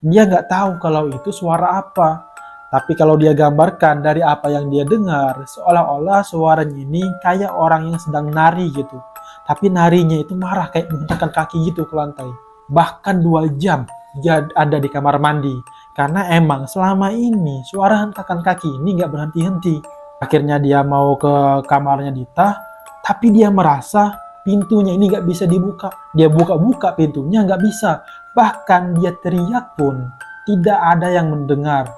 Dia nggak tahu kalau itu suara apa. Tapi kalau dia gambarkan dari apa yang dia dengar, seolah-olah suaranya ini kayak orang yang sedang nari gitu. Tapi narinya itu marah, kayak menghentakkan kaki gitu ke lantai. Bahkan 2 jam dia ada di kamar mandi. Karena emang selama ini suara hentakan kaki ini nggak berhenti-henti. Akhirnya dia mau ke kamarnya Dita, tapi dia merasa pintunya ini nggak bisa dibuka. Dia buka-buka pintunya nggak bisa. Bahkan dia teriak pun tidak ada yang mendengar.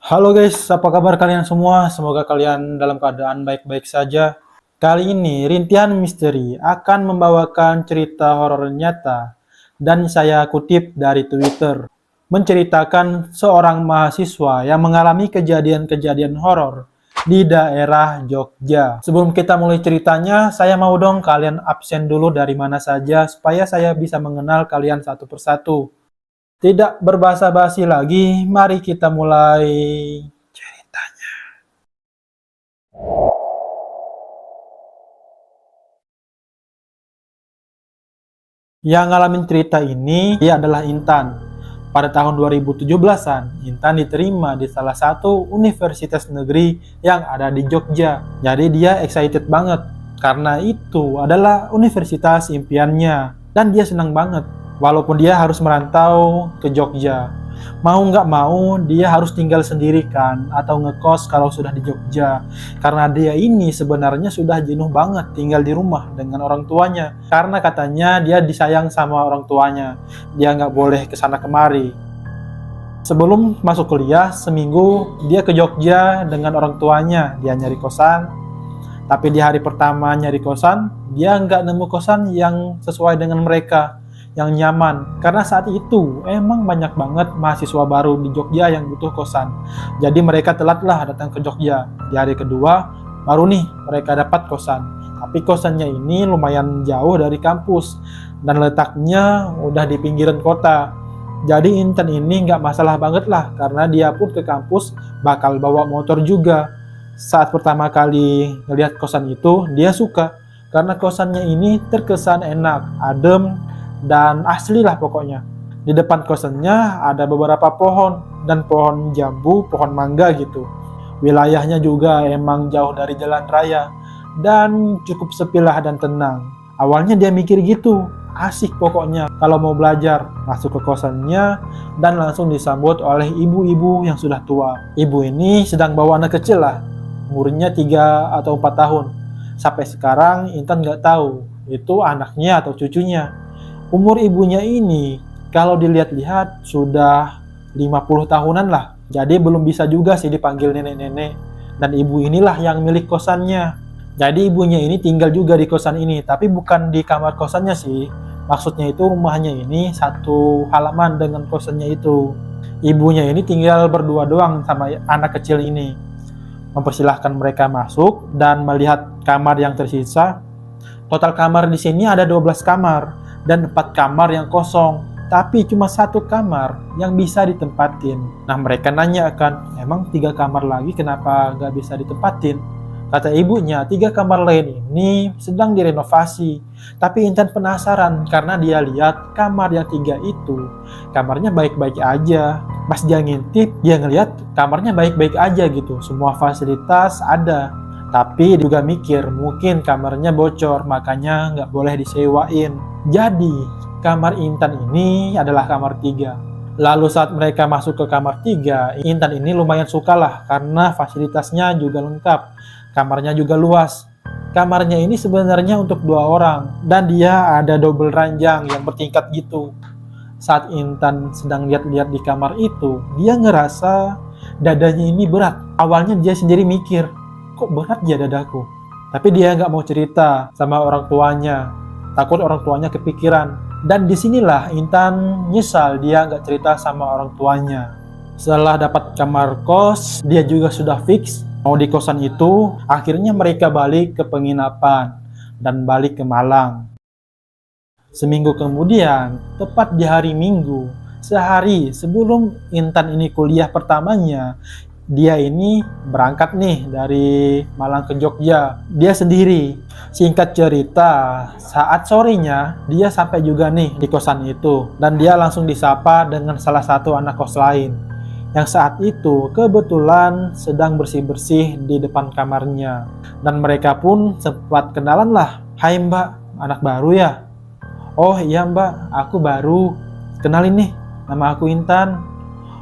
Halo guys, apa kabar kalian semua? Semoga kalian dalam keadaan baik-baik saja. Kali ini Rintihan Misteri akan membawakan cerita horor nyata dan saya kutip dari Twitter, menceritakan seorang mahasiswa yang mengalami kejadian-kejadian horor di daerah Jogja. Sebelum kita mulai ceritanya, saya mau dong kalian absen dulu dari mana saja supaya saya bisa mengenal kalian satu persatu. Tidak berbasa-basi lagi, mari kita mulai ceritanya. Yang ngalamin cerita ini, dia adalah Intan. Pada tahun 2017-an, Intan diterima di salah satu universitas negeri yang ada di Jogja. Jadi dia excited banget, karena itu adalah universitas impiannya. Dan dia senang banget, walaupun dia harus merantau ke Jogja. Mau nggak mau, dia harus tinggal sendiri kan, atau ngekos kalau sudah di Jogja. Karena dia ini sebenarnya sudah jenuh banget tinggal di rumah dengan orang tuanya. Karena katanya dia disayang sama orang tuanya. Dia nggak boleh kesana kemari. Sebelum masuk kuliah, seminggu dia ke Jogja dengan orang tuanya. Dia nyari kosan. Tapi di hari pertama nyari kosan, dia nggak nemu kosan yang sesuai dengan mereka, yang nyaman. Karena saat itu emang banyak banget mahasiswa baru di Jogja yang butuh kosan. Jadi mereka telatlah datang ke Jogja. Di hari kedua, baru nih mereka dapat kosan. Tapi kosannya ini lumayan jauh dari kampus dan letaknya udah di pinggiran kota. Jadi Intan ini nggak masalah banget lah karena dia pun ke kampus bakal bawa motor juga. Saat pertama kali ngelihat kosan itu, dia suka karena kosannya ini terkesan enak, adem, dan asli lah pokoknya. Di depan kosannya ada beberapa pohon dan pohon jambu, pohon mangga gitu. Wilayahnya juga emang jauh dari jalan raya dan cukup sepi lah dan tenang. Awalnya dia mikir gitu, asik pokoknya kalau mau belajar. Masuk ke kosannya dan langsung disambut oleh ibu-ibu yang sudah tua. Ibu ini sedang bawa anak kecil lah, umurnya 3 atau 4 tahun. Sampai sekarang Intan nggak tahu itu anaknya atau cucunya. Umur ibunya ini kalau dilihat-lihat sudah 50 tahunan lah. Jadi belum bisa juga sih dipanggil nenek-nenek. Dan ibu inilah yang milik kosannya. Jadi ibunya ini tinggal juga di kosan ini, tapi bukan di kamar kosannya sih. Maksudnya itu rumahnya ini satu halaman dengan kosannya itu. Ibunya ini tinggal berdua doang sama anak kecil ini. Mempersilahkan mereka masuk dan melihat kamar yang tersisa. Total kamar di sini ada 12 kamar dan 4 kamar yang kosong, tapi cuma 1 kamar yang bisa ditempatin. Nah mereka nanya kan, emang 3 kamar lagi kenapa nggak bisa ditempatin? Kata ibunya, 3 kamar lain ini sedang direnovasi. Tapi Intan penasaran karena dia lihat kamar yang 3 itu, kamarnya baik-baik aja. Pas dia ngintip, dia ngelihat kamarnya baik-baik aja gitu. Semua fasilitas ada. Tapi juga mikir, mungkin kamarnya bocor, makanya nggak boleh disewain. Jadi, kamar Intan ini adalah kamar 3. Lalu saat mereka masuk ke kamar 3, Intan ini lumayan suka lah karena fasilitasnya juga lengkap. Kamarnya juga luas. Kamarnya ini sebenarnya untuk 2 orang dan dia ada double ranjang yang bertingkat gitu. Saat Intan sedang lihat-lihat di kamar itu, dia ngerasa dadanya ini berat. Awalnya dia sendiri mikir, kok berat ya dadaku? Tapi dia nggak mau cerita sama orang tuanya. Takut orang tuanya kepikiran. Dan disinilah Intan nyesal dia nggak cerita sama orang tuanya. Setelah dapat kamar kos, dia juga sudah fix mau di kosan itu. Akhirnya mereka balik ke penginapan dan balik ke Malang. Seminggu kemudian, tepat di hari Minggu, sehari sebelum Intan ini kuliah pertamanya, Dia ini berangkat nih dari Malang ke Jogja. Dia sendiri. Singkat cerita, saat sorenya dia sampai juga nih di kosan itu. Dan dia langsung disapa dengan salah satu anak kos lain, yang saat itu kebetulan sedang bersih-bersih di depan kamarnya. Dan mereka pun sempat kenalan lah. "Hai Mbak, anak baru ya?" "Oh iya Mbak, aku baru. Kenalin nih, nama aku Intan."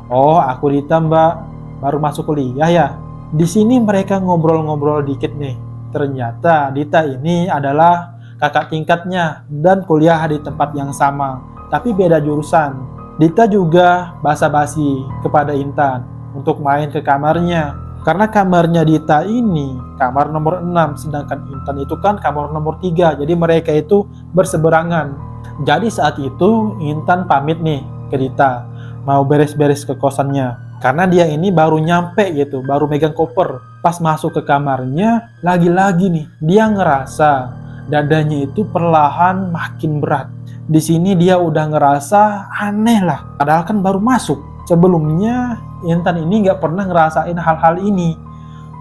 "Oh, aku Dita Mbak, baru masuk kuliah ya?" Di sini mereka ngobrol-ngobrol dikit nih. Ternyata Dita ini adalah kakak tingkatnya dan kuliah di tempat yang sama, tapi beda jurusan. Dita juga basa-basi kepada Intan untuk main ke kamarnya. Karena kamarnya Dita ini kamar nomor 6, sedangkan Intan itu kan kamar nomor 3. Jadi mereka itu berseberangan. Jadi saat itu Intan pamit nih ke Dita, mau beres-beres ke kosannya. Karena dia ini baru nyampe gitu, baru megang koper. Pas masuk ke kamarnya, lagi-lagi nih dia ngerasa dadanya itu perlahan makin berat. Di sini dia udah ngerasa aneh lah, padahal kan baru masuk. Sebelumnya Intan ini nggak pernah ngerasain hal-hal ini.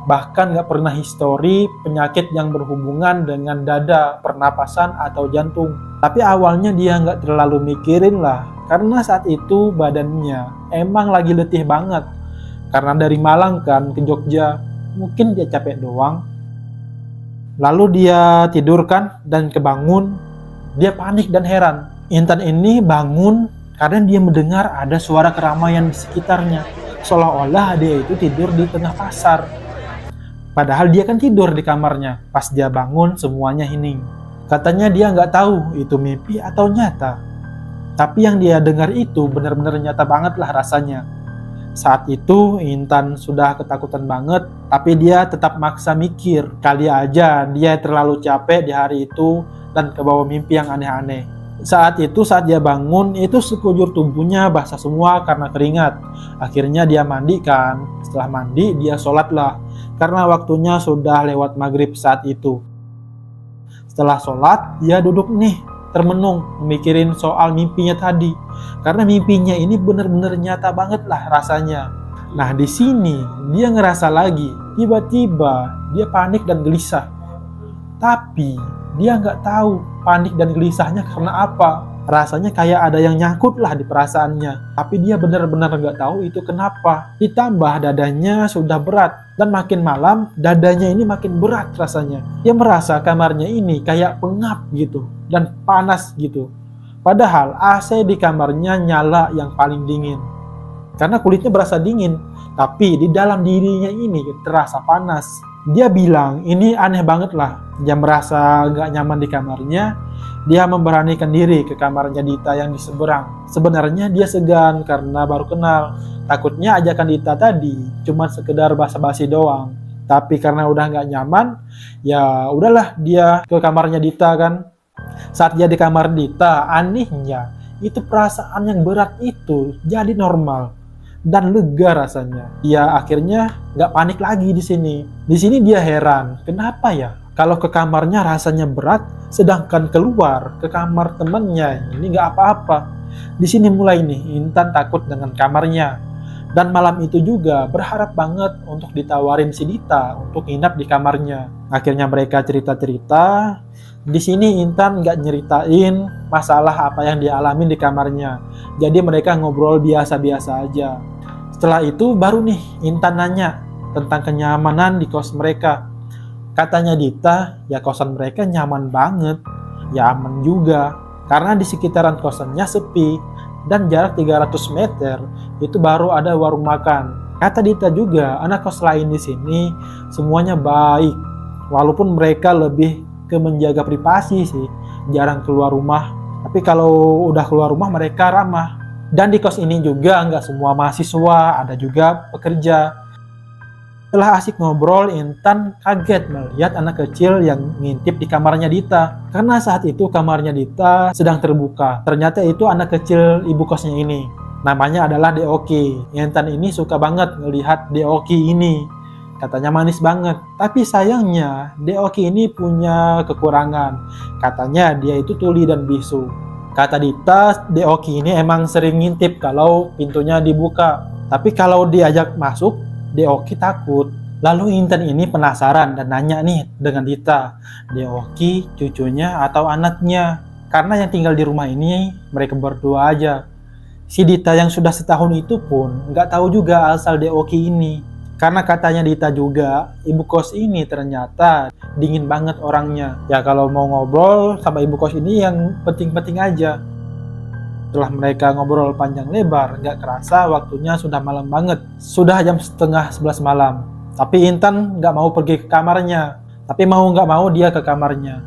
Bahkan nggak pernah histori penyakit yang berhubungan dengan dada, pernapasan, atau jantung. Tapi awalnya dia nggak terlalu mikirin lah, karena saat itu badannya emang lagi letih banget. Karena dari Malang kan ke Jogja, mungkin dia capek doang. Lalu dia tidur kan dan kebangun. Dia panik dan heran. Intan ini bangun karena dia mendengar ada suara keramaian di sekitarnya. Seolah-olah dia itu tidur di tengah pasar. Padahal dia kan tidur di kamarnya. Pas dia bangun semuanya hening. Katanya dia nggak tahu itu mimpi atau nyata. Tapi yang dia dengar itu benar-benar nyata banget lah rasanya. Saat itu Intan sudah ketakutan banget, tapi dia tetap maksa mikir. Kali aja dia terlalu capek di hari itu dan kebawa mimpi yang aneh-aneh. Saat dia bangun, itu sekujur tubuhnya basah semua karena keringat. Akhirnya dia mandi kan. Setelah mandi, dia sholat lah. Karena waktunya sudah lewat maghrib saat itu. Setelah sholat, dia duduk nih, termenung, memikirin soal mimpinya tadi. Karena mimpinya ini benar-benar nyata banget lah rasanya. Nah di sini, dia ngerasa lagi. Tiba-tiba, dia panik dan gelisah. Tapi, dia nggak tahu panik dan gelisahnya karena apa. Rasanya kayak ada yang nyangkut lah di perasaannya. Tapi dia benar-benar nggak tahu itu kenapa. Ditambah dadanya sudah berat. Dan makin malam dadanya ini makin berat rasanya. Dia merasa kamarnya ini kayak pengap gitu. Dan panas gitu. Padahal AC di kamarnya nyala yang paling dingin. Karena kulitnya berasa dingin. Tapi di dalam dirinya ini terasa panas. Dia bilang ini aneh banget lah. Dia merasa gak nyaman di kamarnya. Dia memberanikan diri ke kamarnya Dita yang di seberang. Sebenarnya dia segan karena baru kenal. Takutnya ajakan Dita tadi cuma sekedar basa-basi doang. Tapi karena udah gak nyaman, ya udahlah dia ke kamarnya Dita kan. Saat dia di kamar Dita, anehnya itu perasaan yang berat itu jadi normal dan lega rasanya. Dia akhirnya nggak panik lagi di sini. Di sini dia heran, kenapa ya? Kalau ke kamarnya rasanya berat, sedangkan keluar ke kamar temannya ini nggak apa-apa. Di sini mulai nih Intan takut dengan kamarnya. Dan malam itu juga berharap banget untuk ditawarin si Dita untuk nginap di kamarnya. Akhirnya mereka cerita-cerita. Di sini Intan nggak nyeritain masalah apa yang dialami di kamarnya. Jadi mereka ngobrol biasa-biasa aja. Setelah itu baru nih Intan nanya tentang kenyamanan di kos mereka. Katanya Dita, ya kosan mereka nyaman banget. Ya aman juga. Karena di sekitaran kosannya sepi. Dan jarak 300 meter itu baru ada warung makan. Kata Dita juga, anak kos lain di sini semuanya baik. Walaupun mereka lebih ke menjaga privasi sih, jarang keluar rumah. Tapi kalau udah keluar rumah mereka ramah. Dan di kos ini juga nggak semua mahasiswa, ada juga pekerja. Setelah asik ngobrol, Intan kaget melihat anak kecil yang ngintip di kamarnya Dita. Karena saat itu kamarnya Dita sedang terbuka. Ternyata itu anak kecil ibu kosnya ini. Namanya adalah Deoki. Intan ini suka banget ngelihat Deoki ini. Katanya manis banget. Tapi sayangnya Deoki ini punya kekurangan. Katanya dia itu tuli dan bisu. Kata Dita, Deoki ini emang sering ngintip kalau pintunya dibuka. Tapi kalau diajak masuk, Deoki takut. Lalu Intan ini penasaran dan nanya nih dengan Dita, Deoki cucunya atau anaknya? Karena yang tinggal di rumah ini mereka berdua aja. Si Dita yang sudah setahun itu pun nggak tahu juga asal Deoki ini. Karena katanya Dita juga, ibu kos ini ternyata dingin banget orangnya. Ya kalau mau ngobrol sama ibu kos ini yang penting-penting aja. Setelah mereka ngobrol panjang lebar, nggak kerasa waktunya sudah malam banget. Sudah jam setengah 11 malam. Tapi Intan nggak mau pergi ke kamarnya. Tapi mau nggak mau dia ke kamarnya.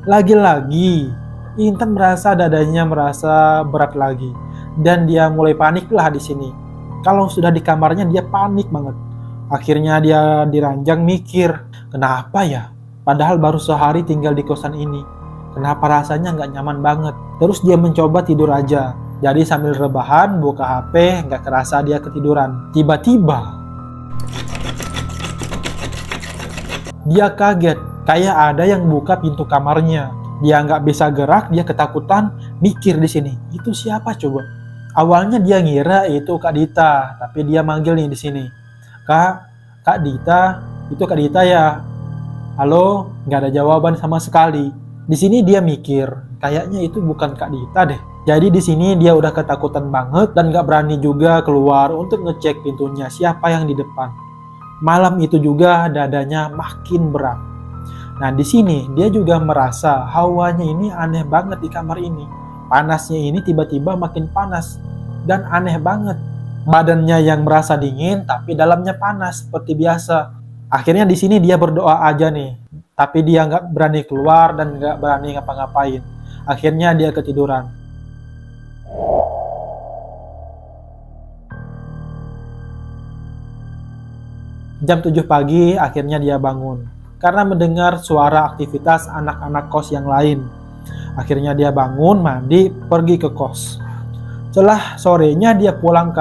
Lagi-lagi, Intan merasa dadanya merasa berat lagi. Dan dia mulai panik lah di sini. Kalau sudah di kamarnya dia panik banget. Akhirnya dia diranjang mikir, kenapa ya? Padahal baru sehari tinggal di kosan ini. Kenapa rasanya nggak nyaman banget? Terus dia mencoba tidur aja. Jadi sambil rebahan, buka HP, nggak kerasa dia ketiduran. Tiba-tiba, dia kaget, kayak ada yang buka pintu kamarnya. Dia nggak bisa gerak, dia ketakutan, mikir di sini. Itu siapa coba? Awalnya dia ngira itu Kak Dita, tapi dia manggil nih di sini. Kak Dita, itu Kak Dita ya? Halo, nggak ada jawaban sama sekali. Di sini dia mikir, kayaknya itu bukan Kak Dita deh. Jadi di sini dia udah ketakutan banget dan nggak berani juga keluar untuk ngecek pintunya siapa yang di depan. Malam itu juga dadanya makin berat. Nah di sini dia juga merasa hawanya ini aneh banget di kamar ini. Panasnya ini tiba-tiba makin panas dan aneh banget. Badannya yang merasa dingin tapi dalamnya panas seperti biasa. Akhirnya di sini dia berdoa aja nih. Tapi dia nggak berani keluar dan nggak berani ngapa-ngapain. Akhirnya dia ketiduran. Jam 7 pagi akhirnya dia bangun karena mendengar suara aktivitas anak-anak kos yang lain. Akhirnya dia bangun, mandi, pergi ke kos. Setelah sorenya dia pulang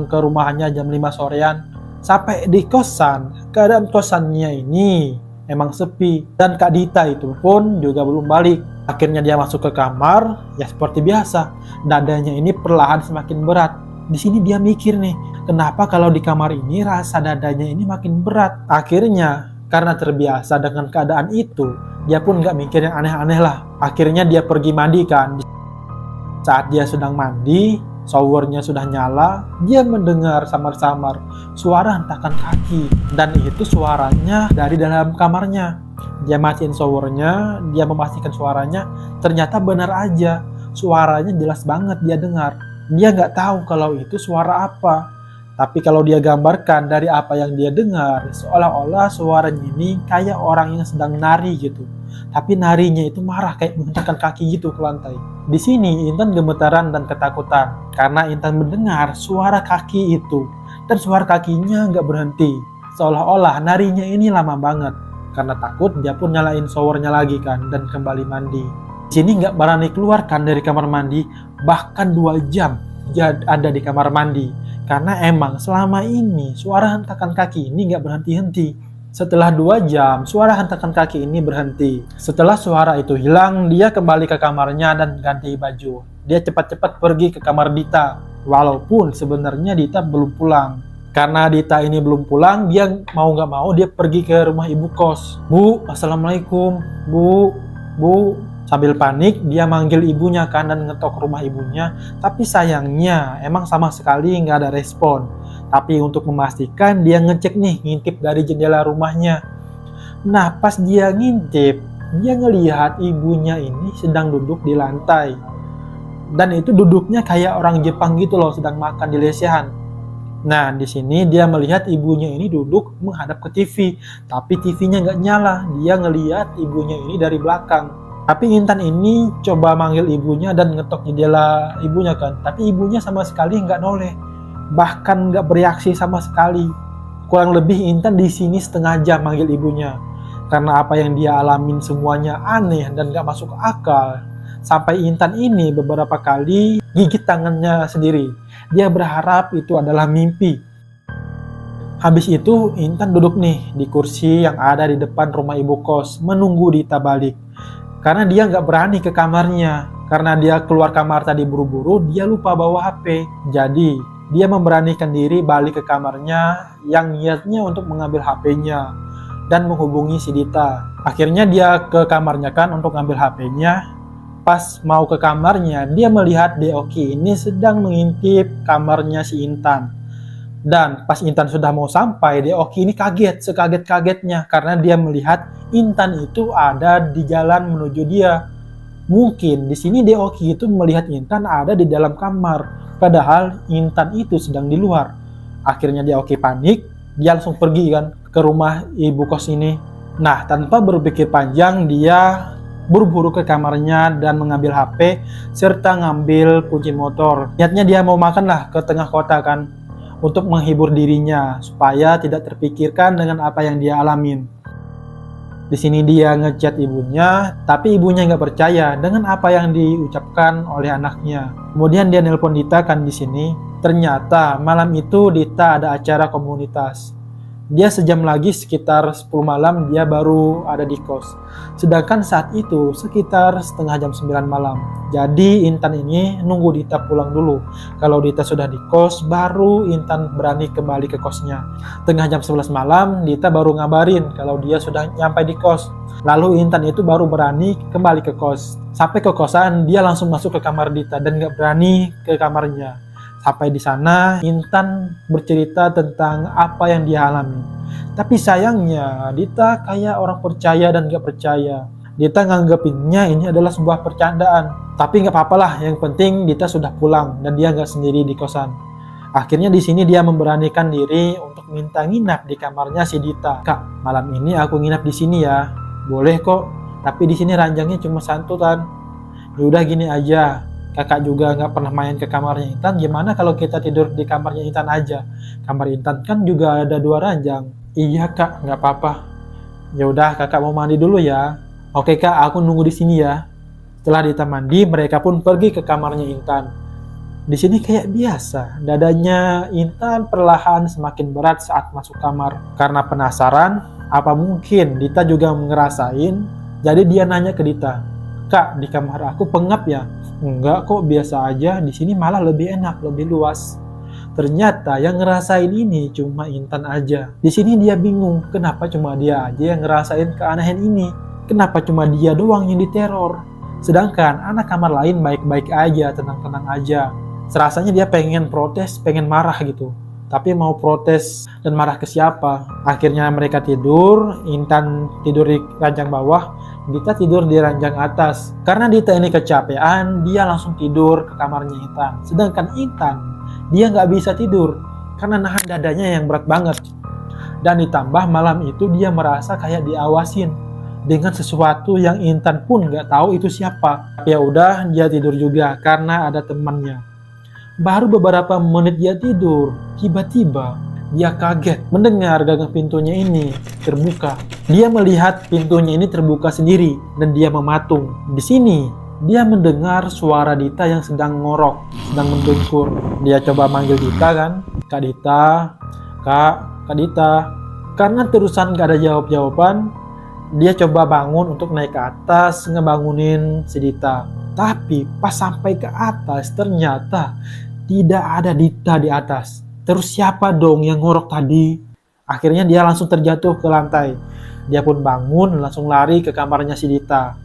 ke rumahnya jam 5 sorean. Sampai di kosan, keadaan kosannya ini emang sepi dan Kak Dita itu pun juga belum balik. Akhirnya dia masuk ke kamar, ya seperti biasa, dadanya ini perlahan semakin berat. Di sini dia mikir nih, kenapa kalau di kamar ini rasa dadanya ini makin berat? Akhirnya, karena terbiasa dengan keadaan itu, dia pun nggak mikir yang aneh-aneh lah. Akhirnya dia pergi mandi kan. Saat dia sedang mandi, showernya sudah nyala, dia mendengar samar-samar suara hentakan kaki. Dan itu suaranya dari dalam kamarnya. Dia matiin showernya, dia memastikan suaranya, ternyata benar aja. Suaranya jelas banget dia dengar. Dia nggak tahu kalau itu suara apa. Tapi kalau dia gambarkan dari apa yang dia dengar, seolah-olah suaranya ini kayak orang yang sedang nari gitu. Tapi narinya itu marah kayak menghentakkan kaki gitu ke lantai. Di sini Intan gemetaran dan ketakutan karena Intan mendengar suara kaki itu. Dan suara kakinya nggak berhenti. Seolah-olah narinya ini lama banget. Karena takut dia pun nyalain showernya lagi kan dan kembali mandi. Di sini nggak berani keluar kan dari kamar mandi, bahkan 2 jam dia ada di kamar mandi. Karena emang selama ini suara hentakan kaki ini nggak berhenti-henti. Setelah 2 jam, suara hentakan kaki ini berhenti. Setelah suara itu hilang, dia kembali ke kamarnya dan ganti baju. Dia cepat-cepat pergi ke kamar Dita. Walaupun sebenarnya Dita belum pulang. Karena Dita ini belum pulang, dia mau nggak mau dia pergi ke rumah ibu kos. Bu, assalamualaikum. Bu. Sambil panik, dia manggil ibunya kan dan ngetok rumah ibunya. Tapi sayangnya, emang sama sekali nggak ada respon. Tapi untuk memastikan, dia ngecek nih, ngintip dari jendela rumahnya. Nah, pas dia ngintip, dia ngelihat ibunya ini sedang duduk di lantai. Dan itu duduknya kayak orang Jepang gitu loh, sedang makan di lesehan. Nah, di sini dia melihat ibunya ini duduk menghadap ke TV. Tapi TV-nya nggak nyala, dia ngelihat ibunya ini dari belakang. Tapi Intan ini coba manggil ibunya dan ngetok jendela ibunya kan. Tapi ibunya sama sekali nggak noleh. Bahkan nggak bereaksi sama sekali. Kurang lebih Intan di sini setengah jam manggil ibunya. Karena apa yang dia alamin semuanya aneh dan nggak masuk akal. Sampai Intan ini beberapa kali gigit tangannya sendiri. Dia berharap itu adalah mimpi. Habis itu Intan duduk nih di kursi yang ada di depan rumah ibu kos. Menunggu Dita balik. Karena dia nggak berani ke kamarnya. Karena dia keluar kamar tadi buru-buru, dia lupa bawa HP. Jadi, dia memberanikan diri balik ke kamarnya yang niatnya untuk mengambil HP-nya dan menghubungi si Dita. Akhirnya dia ke kamarnya kan untuk ngambil HP-nya. Pas mau ke kamarnya, dia melihat Deoki ini sedang mengintip kamarnya si Intan. Dan pas Intan sudah mau sampai, Deoki ini kaget, sekaget-kagetnya karena dia melihat Intan itu ada di jalan menuju dia. Mungkin di sini Deoki itu melihat Intan ada di dalam kamar. Padahal Intan itu sedang di luar. Akhirnya Deoki panik, dia langsung pergi kan ke rumah ibu kos ini. Nah, tanpa berpikir panjang, dia buru-buru ke kamarnya dan mengambil HP serta ngambil kunci motor. Niatnya dia mau makan lah ke tengah kota kan, untuk menghibur dirinya supaya tidak terpikirkan dengan apa yang dia alamin. Di sini dia ngechat ibunya, tapi ibunya nggak percaya dengan apa yang diucapkan oleh anaknya. Kemudian dia nelpon Dita kan di sini. Ternyata malam itu Dita ada acara komunitas. Dia sejam lagi sekitar 10 malam dia baru ada di kos. Sedangkan saat itu sekitar setengah jam 9 malam. Jadi Intan ini nunggu Dita pulang dulu. Kalau Dita sudah di kos, baru Intan berani kembali ke kosnya. Tengah jam 11 malam, Dita baru ngabarin kalau dia sudah nyampe di kos. Lalu Intan itu baru berani kembali ke kos. Sampai ke kosan, dia langsung masuk ke kamar Dita dan gak berani ke kamarnya. Sampai di sana, Intan bercerita tentang apa yang dia alami. Tapi sayangnya, Dita kayak orang percaya dan gak percaya. Dita nganggepinnya ini adalah sebuah percandaan. Tapi nggak apa-apa lah, yang penting Dita sudah pulang dan dia nggak sendiri di kosan. Akhirnya di sini dia memberanikan diri untuk minta nginap di kamarnya si Dita. Kak, malam ini aku nginap di sini ya. Boleh kok, tapi di sini ranjangnya cuma satu kan. Yaudah gini aja, kakak juga nggak pernah main ke kamarnya Intan. Gimana kalau kita tidur di kamarnya Intan aja? Kamar Intan kan juga ada 2 ranjang. Iya kak, nggak apa-apa. Yaudah kakak mau mandi dulu ya. Oke kak, aku nunggu di sini ya. Setelah Dita mandi, mereka pun pergi ke kamarnya Intan. Di sini kayak biasa, dadanya Intan perlahan semakin berat saat masuk kamar. Karena penasaran, apa mungkin Dita juga ngerasain? Jadi dia nanya ke Dita, "Kak, di kamar aku pengap ya?" "Enggak kok, biasa aja. Di sini malah lebih enak, lebih luas." Ternyata yang ngerasain ini cuma Intan aja. Di sini dia bingung, kenapa cuma dia aja yang ngerasain keanehan ini? Kenapa cuma dia doang yang diteror? Sedangkan anak kamar lain baik-baik aja, tenang-tenang aja. Serasanya dia pengen protes, pengen marah gitu. Tapi mau protes dan marah ke siapa? Akhirnya mereka tidur, Intan tidur di ranjang bawah, Dita tidur di ranjang atas. Karena Dita ini kecapean, dia langsung tidur ke kamarnya Intan. Sedangkan Intan, dia nggak bisa tidur karena nahan dadanya yang berat banget. Dan ditambah malam itu dia merasa kayak diawasin dengan sesuatu yang Intan pun nggak tahu itu siapa. Ya udah, dia tidur juga karena ada temannya. Baru beberapa menit dia tidur, tiba-tiba dia kaget mendengar gagang pintunya ini terbuka. Dia melihat pintunya ini terbuka sendiri dan dia mematung. Di sini dia mendengar suara Dita yang sedang ngorok, sedang mendengkur. Dia coba manggil Dita kan, "Kak Dita, Kak Dita." Karena terusan gak ada jawab-jawaban, dia coba bangun untuk naik ke atas ngebangunin si Dita. Tapi pas sampai ke atas ternyata tidak ada Dita di atas. Terus siapa dong yang ngorok tadi? Akhirnya dia langsung terjatuh ke lantai. Dia pun bangun langsung lari ke kamarnya si Dita.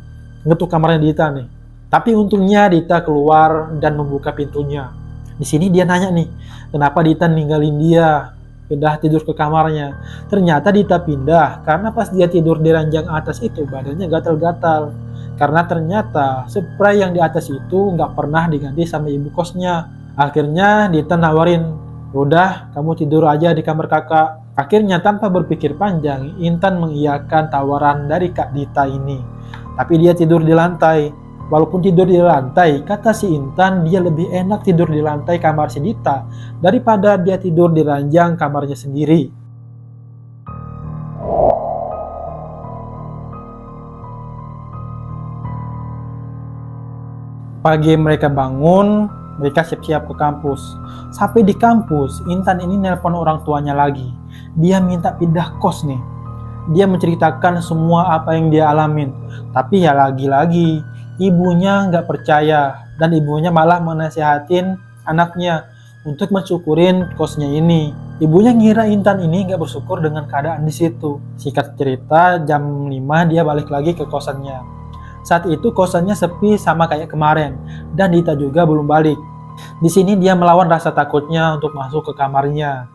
Ngetuk kamarnya Dita nih. Tapi untungnya Dita keluar dan membuka pintunya. Di sini dia nanya nih, kenapa Dita ninggalin dia? Pindah tidur ke kamarnya. Ternyata Dita pindah karena pas dia tidur di ranjang atas itu badannya gatal-gatal. Karena ternyata spray yang di atas itu nggak pernah diganti sama ibu kosnya. Akhirnya Dita nawarin, "Udah, kamu tidur aja di kamar kakak." Akhirnya tanpa berpikir panjang, Intan mengiyakan tawaran dari Kak Dita ini. Tapi dia tidur di lantai. Walaupun tidur di lantai, kata si Intan dia lebih enak tidur di lantai kamar si Dita daripada dia tidur di ranjang kamarnya sendiri. Pagi mereka bangun, mereka siap-siap ke kampus. Sampai di kampus, Intan ini nelpon orang tuanya lagi. Dia minta pindah kos nih. Dia menceritakan semua apa yang dia alamin. Tapi ya lagi-lagi, ibunya nggak percaya. Dan ibunya malah menasihatin anaknya. untuk mensyukurin kosnya ini. Ibunya ngira Intan ini nggak bersyukur dengan keadaan di situ. Singkat cerita, jam 5 dia balik lagi ke kosannya. Saat itu kosannya sepi sama kayak kemarin, dan Dita juga belum balik. Di sini dia melawan rasa takutnya untuk masuk ke kamarnya.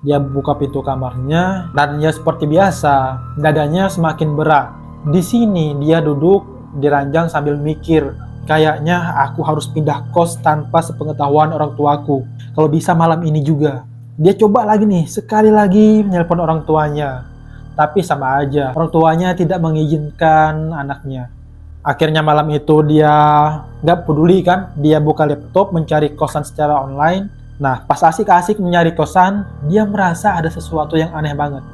Dia buka pintu kamarnya, dan ya seperti biasa, dadanya semakin berat. Di sini dia duduk di ranjang sambil mikir, kayaknya aku harus pindah kos tanpa sepengetahuan orang tuaku. Kalau bisa malam ini juga. Dia coba lagi nih, sekali lagi menelpon orang tuanya. Tapi sama aja, orang tuanya tidak mengizinkan anaknya. Akhirnya malam itu dia nggak peduli kan, dia buka laptop mencari kosan secara online. Nah, pas asik-asik mencari kosan, dia merasa ada sesuatu yang aneh banget.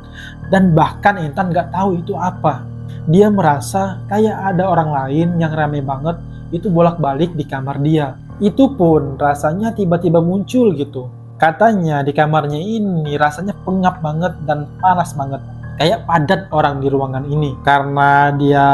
Dan bahkan Intan nggak tahu itu apa. Dia merasa kayak ada orang lain yang rame banget itu bolak-balik di kamar dia. Itu pun rasanya tiba-tiba muncul gitu. Katanya di kamarnya ini rasanya pengap banget dan panas banget. Kayak padat orang di ruangan ini. Karena dia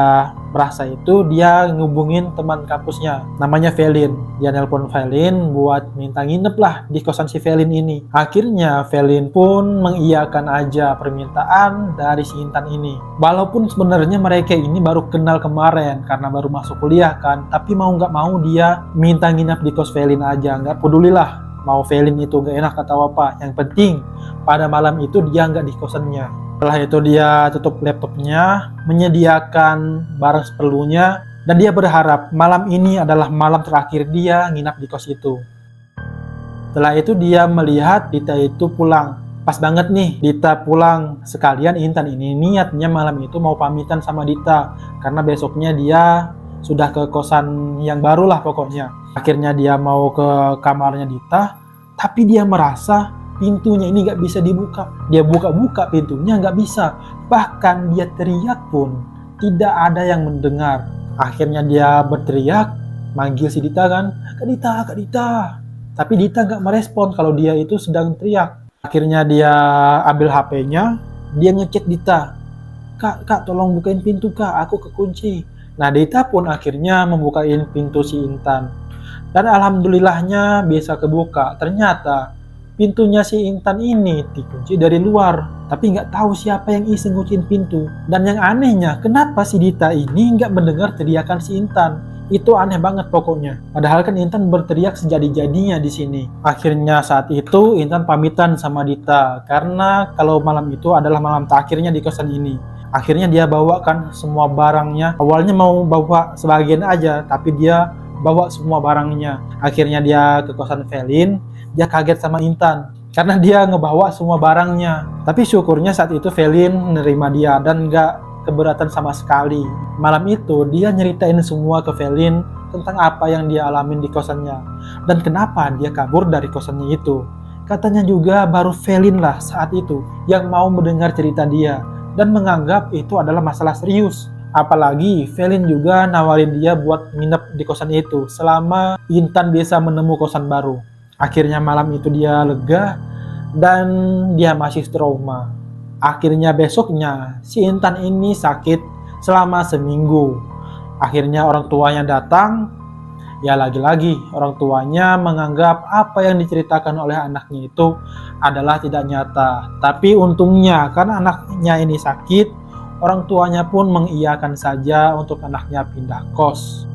merasa itu, dia ngubungin teman kampusnya. Namanya Velin. Dia nelpon Velin buat minta nginep lah di kosan si Velin ini. Akhirnya Velin pun mengiyakan aja permintaan dari si Intan ini. Walaupun sebenarnya mereka ini baru kenal kemarin karena baru masuk kuliah kan. Tapi mau nggak mau dia minta nginep di kos Velin aja. Nggak pedulilah mau Velin itu nggak enak atau apa. Yang penting pada malam itu dia nggak di kosannya. Setelah itu dia tutup laptopnya, menyediakan barang seperlunya, dan dia berharap malam ini adalah malam terakhir dia nginap di kos itu. Setelah itu dia melihat Dita itu pulang. Pas banget nih Dita pulang, sekalian Intan ini niatnya malam itu mau pamitan sama Dita, karena besoknya dia sudah ke kosan yang baru lah pokoknya. Akhirnya dia mau ke kamarnya Dita, tapi dia merasa pintunya ini nggak bisa dibuka. Dia buka-buka pintunya nggak bisa. Bahkan dia teriak pun tidak ada yang mendengar. Akhirnya dia berteriak, manggil si Dita kan, Kak Dita, Kak Dita. Tapi Dita nggak merespon kalau dia itu sedang teriak. Akhirnya dia ambil HP-nya, dia ngechat Dita. Kak, tolong bukain pintu kak, aku kekunci. Nah Dita pun akhirnya membukain pintu si Intan. Dan alhamdulillahnya bisa kebuka. Ternyata pintunya si Intan ini dikunci dari luar, tapi nggak tahu siapa yang iseng ngunciin pintu. Dan yang anehnya, kenapa si Dita ini nggak mendengar teriakan si Intan? Itu aneh banget pokoknya. Padahal kan Intan berteriak sejadi-jadinya di sini. Akhirnya saat itu Intan pamitan sama Dita, karena kalau malam itu adalah malam terakhirnya di kosan ini. Akhirnya dia bawakan semua barangnya. Awalnya mau bawa sebagian aja, tapi dia bawa semua barangnya. Akhirnya dia ke kosan Velin. Dia kaget sama Intan karena dia ngebawa semua barangnya. Tapi syukurnya saat itu Velin menerima dia dan gak keberatan sama sekali. Malam itu dia nyeritain semua ke Velin tentang apa yang dia alamin di kosannya dan kenapa dia kabur dari kosannya itu. Katanya juga baru Velin lah saat itu yang mau mendengar cerita dia dan menganggap itu adalah masalah serius. Apalagi Velin juga nawarin dia buat nginep di kosan itu selama Intan bisa menemu kosan baru. Akhirnya malam itu dia lega dan dia masih trauma. Akhirnya besoknya si Intan ini sakit selama seminggu. Akhirnya orang tuanya datang. Ya lagi-lagi orang tuanya menganggap apa yang diceritakan oleh anaknya itu adalah tidak nyata. Tapi untungnya karena anaknya ini sakit, orang tuanya pun mengiyakan saja untuk anaknya pindah kos.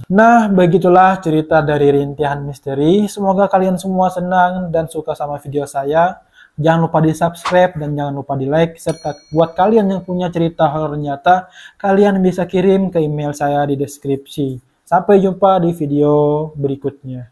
Nah, begitulah cerita dari Rintihan Misteri. Semoga kalian semua senang dan suka sama video saya. Jangan lupa di-subscribe dan jangan lupa di-like. Serta buat kalian yang punya cerita horor nyata, kalian bisa kirim ke email saya di deskripsi. Sampai jumpa di video berikutnya.